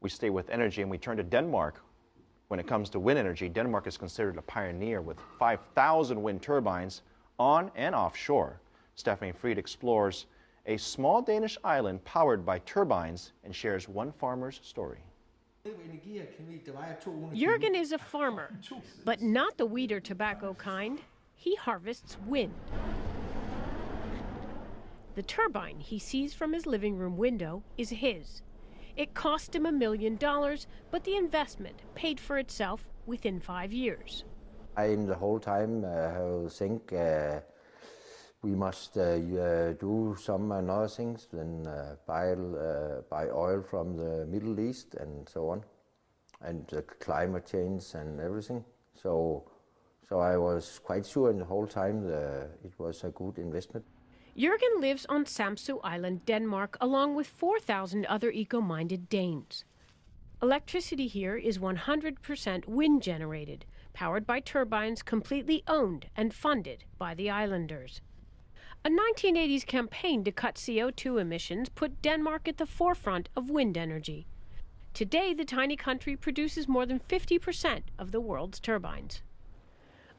We stay with energy and we turn to Denmark. When it comes to wind energy, Denmark is considered a pioneer with 5,000 wind turbines on and offshore. Stephanie Fried explores a small Danish island powered by turbines and shares one farmer's story. Jürgen is a farmer, but not the wheat or tobacco kind. He harvests wind. The turbine he sees from his living room window is his. It cost him $1 million, but the investment paid for itself within 5 years. I, the whole time, think we must do some other things than buy oil from the Middle East and so on, and the climate change and everything. So I was quite sure in the whole time that it was a good investment. Jürgen lives on Samsø Island, Denmark, along with 4,000 other eco-minded Danes. Electricity here is 100% wind generated, powered by turbines completely owned and funded by the islanders. A 1980s campaign to cut CO2 emissions put Denmark at the forefront of wind energy. Today, the tiny country produces more than 50% of the world's turbines.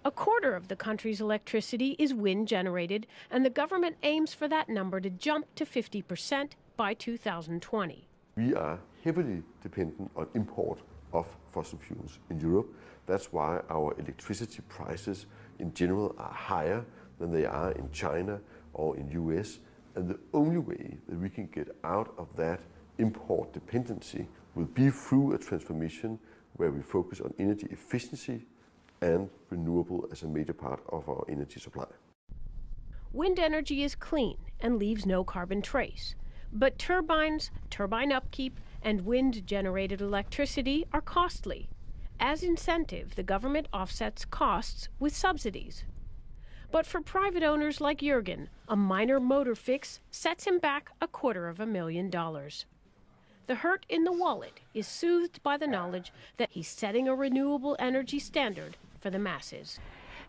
A quarter of the country's electricity is wind generated, and the government aims for that number to jump to 50% by 2020. We are heavily dependent on import of fossil fuels in Europe. That's why our electricity prices in general are higher than they are in China or in US. And the only way that we can get out of that import dependency will be through a transformation where we focus on energy efficiency and renewable as a major part of our energy supply. Wind energy is clean and leaves no carbon trace. But turbines, turbine upkeep, and wind-generated electricity are costly. As incentive, the government offsets costs with subsidies. But for private owners like Jürgen, a minor motor fix sets him back $250,000. The hurt in the wallet is soothed by the knowledge that he's setting a renewable energy standard for the masses.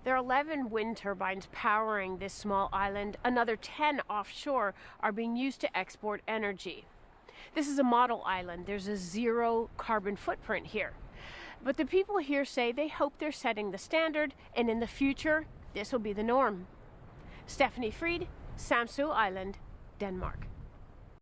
There are 11 wind turbines powering this small island. Another 10 offshore are being used to export energy. This is a model island. There's a zero carbon footprint here. But the people here say they hope they're setting the standard, and in the future, this will be the norm. Stephanie Fried, Samsø Island, Denmark.